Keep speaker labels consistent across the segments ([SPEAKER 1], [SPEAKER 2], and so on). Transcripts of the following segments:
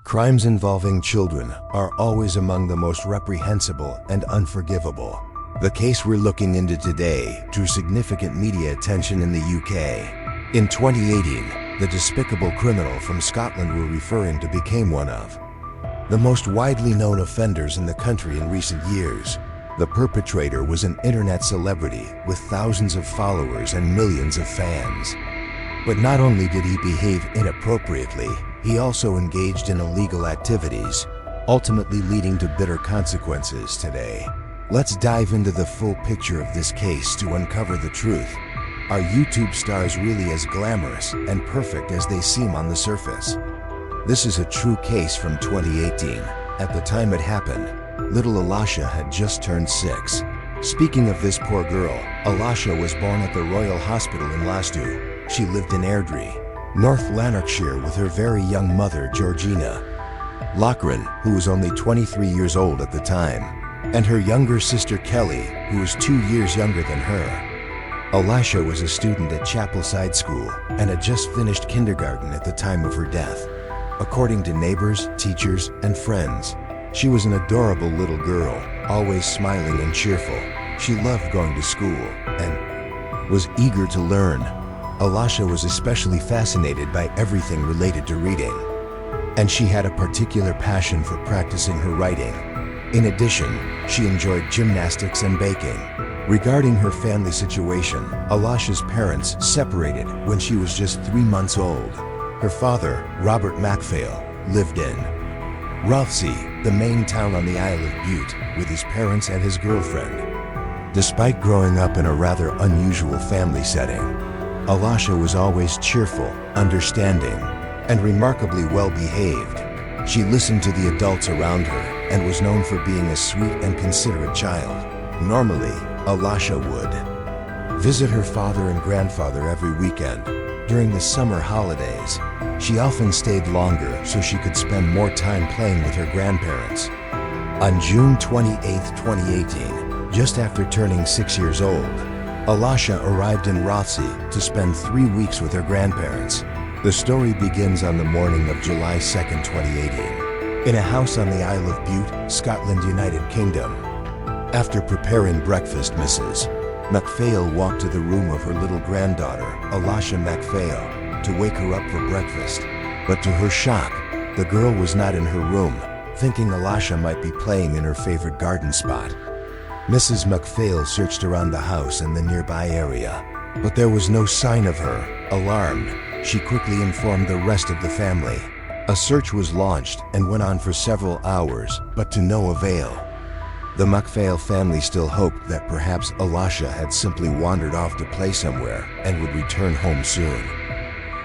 [SPEAKER 1] Crimes involving children are always among the most reprehensible and unforgivable. The case we're looking into today drew significant media attention in the UK. In 2018, the despicable criminal from Scotland we're referring to became one of the most widely known offenders in the country in recent years. The perpetrator was an internet celebrity with thousands of followers and millions of fans. But not only did he behave inappropriately, he also engaged in illegal activities, ultimately leading to bitter consequences today. Let's dive into the full picture of this case to uncover the truth. Are YouTube stars really as glamorous and perfect as they seem on the surface? This is a true case from 2018. At the time it happened, little Alasha had just turned 6. Speaking of this poor girl, Alasha was born at the Royal Hospital in Lastow. She lived in Airdrie, North Lanarkshire with her very young mother Georgina Loughran, who was only 23 years old at the time, and her younger sister Kelly, who was 2 years younger than her. Alasha was a student at Chapelside School and had just finished kindergarten at the time of her death. According to neighbors, teachers, and friends, she was an adorable little girl, always smiling and cheerful. She loved going to school and was eager to learn. Alasha was especially fascinated by everything related to reading, and she had a particular passion for practicing her writing. In addition, she enjoyed gymnastics and baking. Regarding her family situation, Alasha's parents separated when she was just 3 months old. Her father, Robert MacPhail, lived in Rothesay, the main town on the Isle of Bute, with his parents and his girlfriend. Despite growing up in a rather unusual family setting, Alasha was always cheerful, understanding, and remarkably well-behaved. She listened to the adults around her and was known for being a sweet and considerate child. Normally, Alasha would visit her father and grandfather every weekend. During the summer holidays, she often stayed longer so she could spend more time playing with her grandparents. On June 28, 2018, just after turning 6 years old, Alasha arrived in Rothesay to spend 3 weeks with her grandparents. The story begins on the morning of July 2, 2018, in a house on the Isle of Bute, Scotland, United Kingdom. After preparing breakfast, Mrs. MacPhail walked to the room of her little granddaughter, Alasha MacPhail, to wake her up for breakfast. But to her shock, the girl was not in her room, thinking Alasha might be playing in her favorite garden spot. Mrs. MacPhail searched around the house and the nearby area, but there was no sign of her. Alarmed, she quickly informed the rest of the family. A search was launched and went on for several hours, but to no avail. The MacPhail family still hoped that perhaps Alasha had simply wandered off to play somewhere and would return home soon.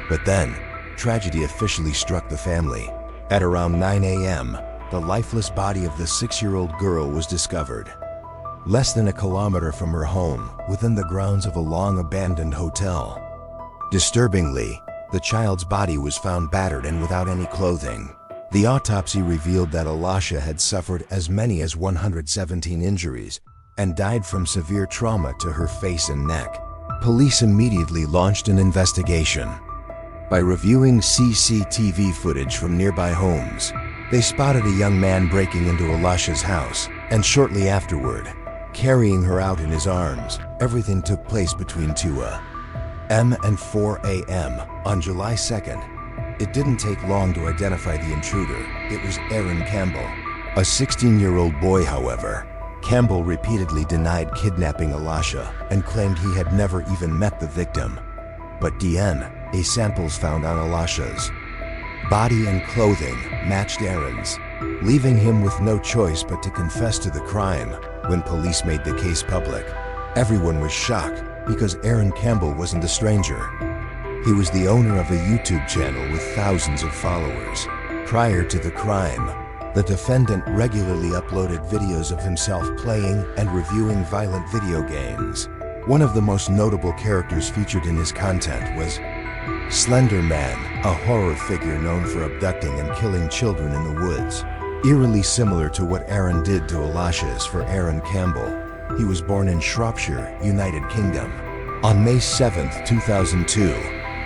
[SPEAKER 1] But then, tragedy officially struck the family. At around 9 a.m., the lifeless body of the 6-year-old girl was discovered, less than a kilometer from her home, within the grounds of a long-abandoned hotel. Disturbingly, the child's body was found battered and without any clothing. The autopsy revealed that Alasha had suffered as many as 117 injuries and died from severe trauma to her face and neck. Police immediately launched an investigation. By reviewing CCTV footage from nearby homes, they spotted a young man breaking into Alasha's house, and shortly afterward, carrying her out in his arms. Everything took place between 2 a.m. and 4 a.m. on July 2nd. It didn't take long to identify the intruder. It was Aaron Campbell, a 16-year-old boy. However, Campbell repeatedly denied kidnapping Alasha and claimed he had never even met the victim. But DNA samples found on Alasha's body and clothing matched Aaron's, leaving him with no choice but to confess to the crime. When police made the case public, everyone was shocked because Aaron Campbell wasn't a stranger. He was the owner of a YouTube channel with thousands of followers. Prior to the crime, the defendant regularly uploaded videos of himself playing and reviewing violent video games. One of the most notable characters featured in his content was Slender Man, a horror figure known for abducting and killing children in the woods. Eerily similar to what Aaron did to Alasha's for Aaron Campbell. He was born in Shropshire, United Kingdom. On May 7, 2002,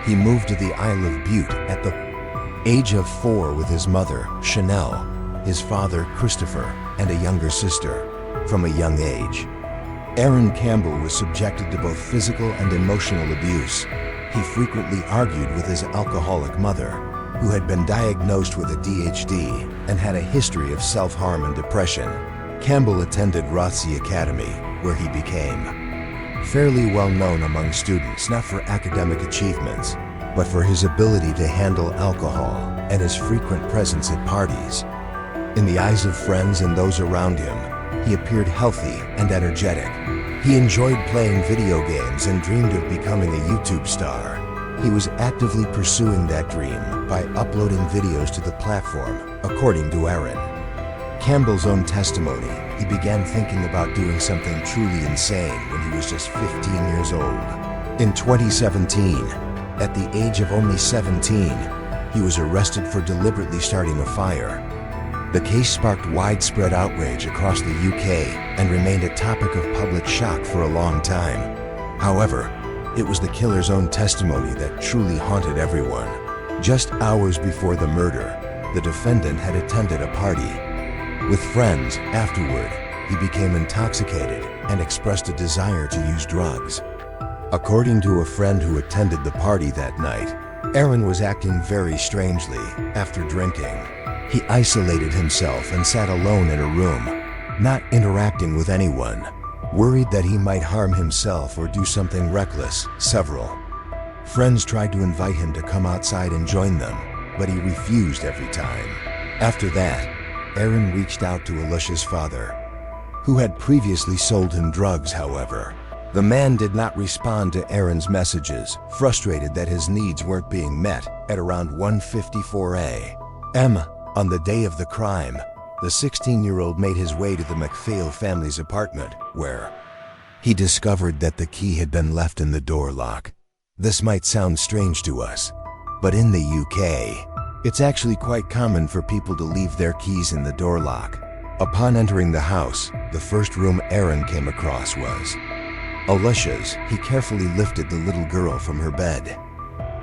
[SPEAKER 1] he moved to the Isle of Bute at the age of 4 with his mother, Chanel, his father, Christopher, and a younger sister. From a young age, Aaron Campbell was subjected to both physical and emotional abuse. He frequently argued with his alcoholic mother, who had been diagnosed with ADHD and had a history of self-harm and depression. Campbell attended Rothsey Academy, where he became fairly well known among students, not for academic achievements, but for his ability to handle alcohol and his frequent presence at parties. In the eyes of friends and those around him, he appeared healthy and energetic. He enjoyed playing video games and dreamed of becoming a YouTube star. He was actively pursuing that dream by uploading videos to the platform, according to Aaron Campbell's own testimony. He began thinking about doing something truly insane when he was just 15 years old. In 2017, at the age of only 17, he was arrested for deliberately starting a fire. The case sparked widespread outrage across the UK and remained a topic of public shock for a long time. However, it was the killer's own testimony that truly haunted everyone. Just hours before the murder, the defendant had attended a party with friends. Afterward, he became intoxicated and expressed a desire to use drugs. According to a friend who attended the party that night, Aaron was acting very strangely after drinking. He isolated himself and sat alone in a room, not interacting with anyone, worried that he might harm himself or do something reckless. Several friends tried to invite him to come outside and join them, but he refused every time. After that, Aaron reached out to Alicia's father, who had previously sold him drugs. However, the man did not respond to Aaron's messages, frustrated that his needs weren't being met. At around 1:54 a.m. on the day of the crime, the 16-year-old made his way to the MacPhail family's apartment, where he discovered that the key had been left in the door lock. This might sound strange to us, but in the UK, it's actually quite common for people to leave their keys in the door lock. Upon entering the house, the first room Aaron came across was Alicia's. He carefully lifted the little girl from her bed,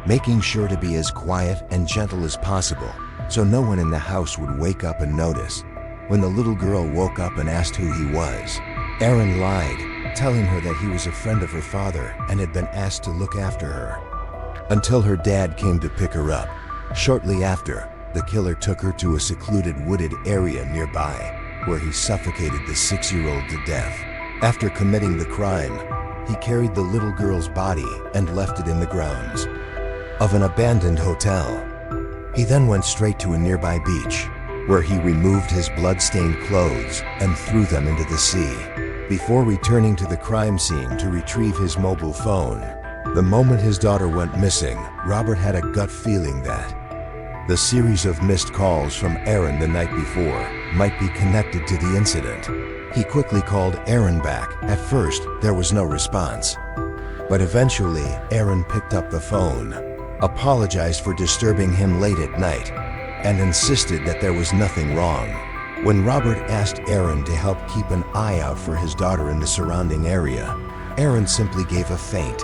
[SPEAKER 1] making sure to be as quiet and gentle as possible so no one in the house would wake up and notice. When the little girl woke up and asked who he was, Aaron lied, telling her that he was a friend of her father and had been asked to look after her until her dad came to pick her up. Shortly after, the killer took her to a secluded wooded area nearby, where he suffocated the 6-year-old to death. After committing the crime, he carried the little girl's body and left it in the grounds of an abandoned hotel. He then went straight to a nearby beach, where he removed his blood-stained clothes and threw them into the sea, before returning to the crime scene to retrieve his mobile phone. The moment his daughter went missing, Robert had a gut feeling that the series of missed calls from Aaron the night before might be connected to the incident. He quickly called Aaron back. At first, there was no response, but eventually Aaron picked up the phone, apologized for disturbing him late at night, and insisted that there was nothing wrong. When Robert asked Aaron to help keep an eye out for his daughter in the surrounding area, Aaron simply gave a faint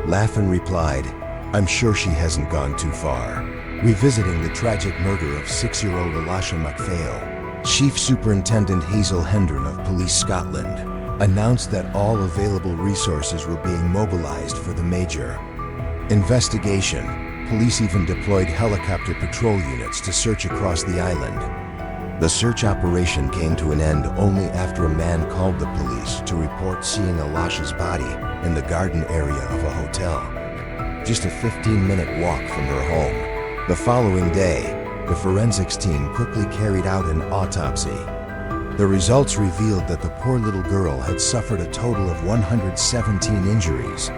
[SPEAKER 1] laugh and replied, "I'm sure she hasn't gone too far." Revisiting the tragic murder of 6-year-old Alicia MacPhail, Chief Superintendent Hazel Hendren of Police Scotland announced that all available resources were being mobilized for the major investigation. Police even deployed helicopter patrol units to search across the island. The search operation came to an end only after a man called the police to report seeing Alicia's body in the garden area of a hotel, just a 15-minute walk from her home. The following day, the forensics team quickly carried out an autopsy. The results revealed that the poor little girl had suffered a total of 117 injuries,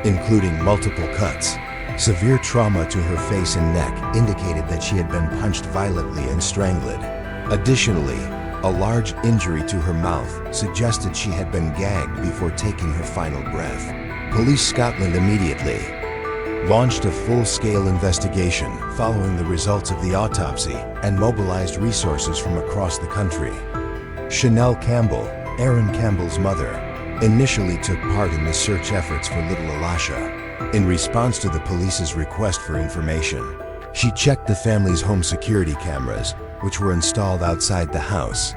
[SPEAKER 1] including multiple cuts. Severe trauma to her face and neck indicated that she had been punched violently and strangled. Additionally, a large injury to her mouth suggested she had been gagged before taking her final breath. Police Scotland immediately launched a full-scale investigation following the results of the autopsy and mobilized resources from across the country. Chanel Campbell, Aaron Campbell's mother, initially took part in the search efforts for little Alicia. In response to the police's request for information, She checked the family's home security cameras, which were installed outside the house.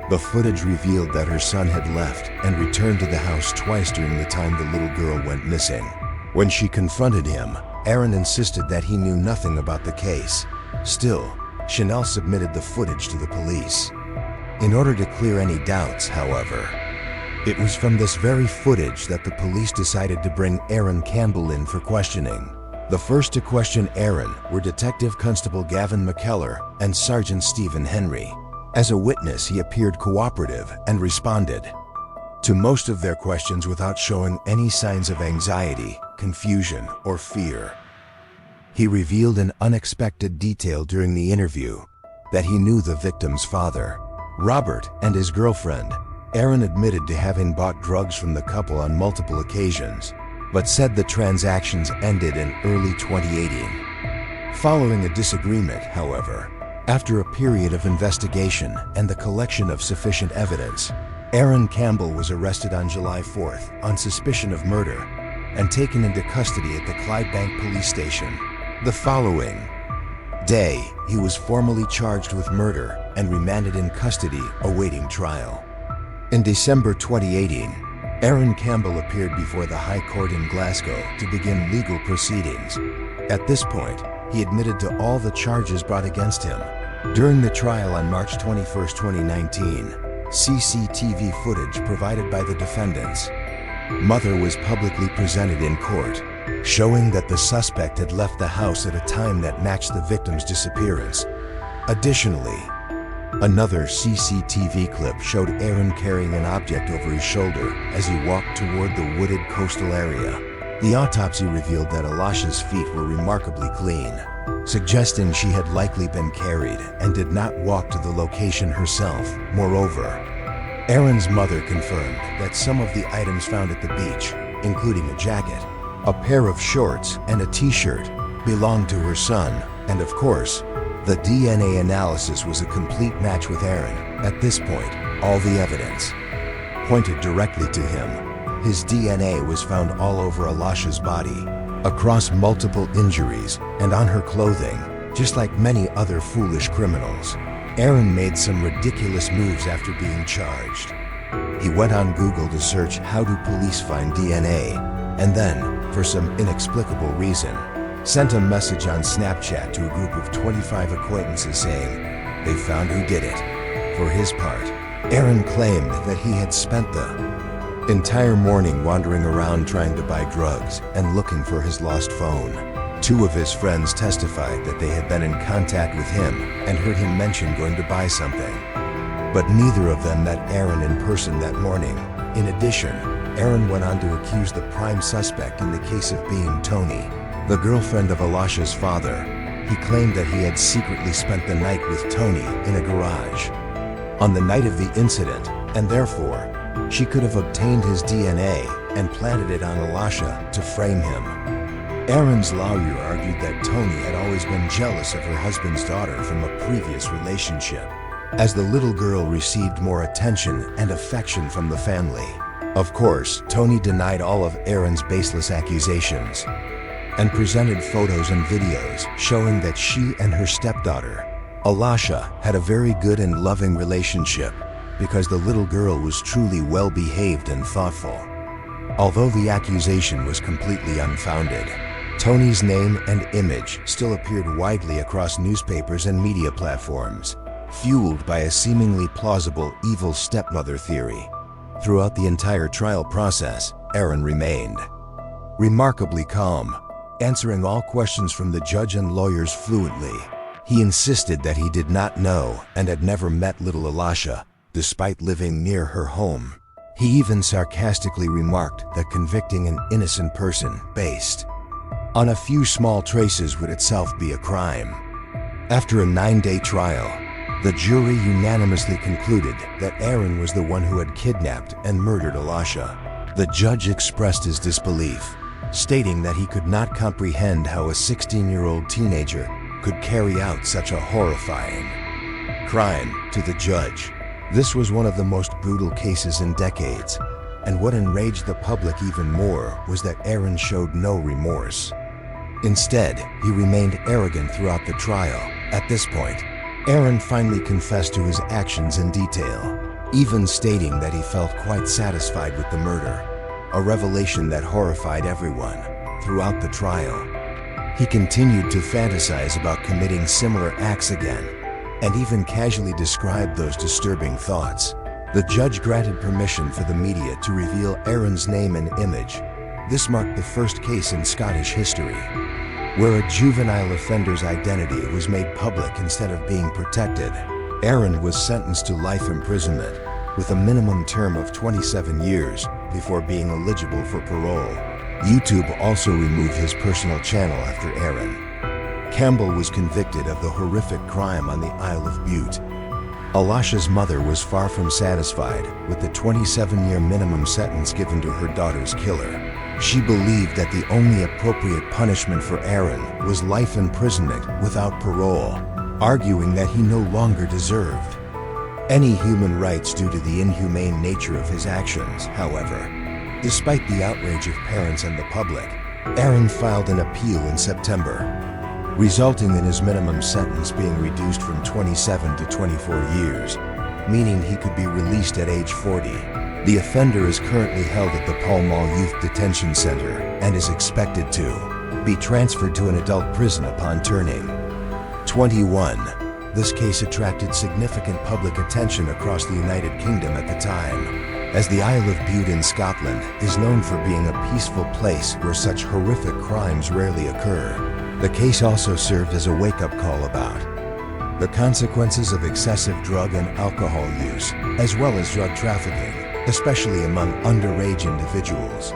[SPEAKER 1] The footage revealed that her son had left and returned to the house twice during the time the little girl went missing. When she confronted him, Aaron insisted that he knew nothing about the case. Still, Chanel submitted the footage to the police. In order to clear any doubts, however, it was from this very footage that the police decided to bring Aaron Campbell in for questioning. The first to question Aaron were Detective Constable Gavin McKellar and Sergeant Stephen Henry. As a witness, he appeared cooperative and responded to most of their questions without showing any signs of anxiety, confusion, or fear. He revealed an unexpected detail during the interview, that he knew the victim's father, Robert, and his girlfriend. Aaron admitted to having bought drugs from the couple on multiple occasions, but said the transactions ended in early 2018. Following a disagreement, however, after a period of investigation and the collection of sufficient evidence, Aaron Campbell was arrested on July 4th on suspicion of murder and taken into custody at the Clydebank police station. The following day, he was formally charged with murder and remanded in custody awaiting trial. In December 2018, Aaron Campbell appeared before the High Court in Glasgow to begin legal proceedings. At this point, he admitted to all the charges brought against him. During the trial on March 21, 2019, CCTV footage provided by the defendant's mother was publicly presented in court, showing that the suspect had left the house at a time that matched the victim's disappearance. Additionally, another CCTV clip showed Aaron carrying an object over his shoulder as he walked toward the wooded coastal area. The autopsy revealed that Alasha's feet were remarkably clean, suggesting she had likely been carried and did not walk to the location herself. Moreover, Aaron's mother confirmed that some of the items found at the beach, including a jacket, a pair of shorts, and a t-shirt, belonged to her son, and of course, the DNA analysis was a complete match with Aaron. At this point, all the evidence pointed directly to him. His DNA was found all over Alasha's body, across multiple injuries, and on her clothing. Just like many other foolish criminals, Aaron made some ridiculous moves after being charged. He went on Google to search how do police find DNA, and then, for some inexplicable reason, sent a message on Snapchat to a group of 25 acquaintances saying they found who did it. For his part, Aaron claimed that he had spent the entire morning wandering around trying to buy drugs and looking for his lost phone. Two of his friends testified that they had been in contact with him and heard him mention going to buy something, but neither of them met Aaron in person that morning. In addition, Aaron went on to accuse the prime suspect in the case of being Tony, the girlfriend of Alasha's father. He claimed that he had secretly spent the night with Tony in a garage on the night of the incident, and therefore, she could have obtained his DNA and planted it on Alasha to frame him. Aaron's lawyer argued that Tony had always been jealous of her husband's daughter from a previous relationship, as the little girl received more attention and affection from the family. Of course, Tony denied all of Aaron's baseless accusations and presented photos and videos showing that she and her stepdaughter, Alasha, had a very good and loving relationship because the little girl was truly well-behaved and thoughtful. Although the accusation was completely unfounded, Tony's name and image still appeared widely across newspapers and media platforms, fueled by a seemingly plausible evil stepmother theory. Throughout the entire trial process, Aaron remained remarkably calm, answering all questions from the judge and lawyers fluently. He insisted that he did not know and had never met little Alasha, despite living near her home. He even sarcastically remarked that convicting an innocent person based on a few small traces would itself be a crime. After a 9-day trial, the jury unanimously concluded that Aaron was the one who had kidnapped and murdered Alasha. The judge expressed his disbelief, stating that he could not comprehend how a 16-year-old teenager could carry out such a horrifying crime. To the judge, this was one of the most brutal cases in decades, and what enraged the public even more was that Aaron showed no remorse. Instead, he remained arrogant throughout the trial. At this point, Aaron finally confessed to his actions in detail, even stating that he felt quite satisfied with the murder, a revelation that horrified everyone throughout the trial. He continued to fantasize about committing similar acts again, and even casually described those disturbing thoughts. The judge granted permission for the media to reveal Aaron's name and image. This marked the first case in Scottish history where a juvenile offender's identity was made public instead of being protected. Aaron was sentenced to life imprisonment with a minimum term of 27 years before being eligible for parole. YouTube also removed his personal channel after Aaron. Campbell was convicted of the horrific crime on the Isle of Bute. Alasha's mother was far from satisfied with the 27-year minimum sentence given to her daughter's killer. She believed that the only appropriate punishment for Aaron was life imprisonment without parole, arguing that he no longer deserved any human rights due to the inhumane nature of his actions. However, despite the outrage of parents and the public, Aaron filed an appeal in September, resulting in his minimum sentence being reduced from 27 to 24 years, meaning he could be released at age 40. The offender is currently held at the Pall Mall Youth Detention Center and is expected to be transferred to an adult prison upon turning 21. This case attracted significant public attention across the United Kingdom at the time, as the Isle of Bute in Scotland is known for being a peaceful place where such horrific crimes rarely occur. The case also served as a wake-up call about the consequences of excessive drug and alcohol use, as well as drug trafficking, especially among underage individuals.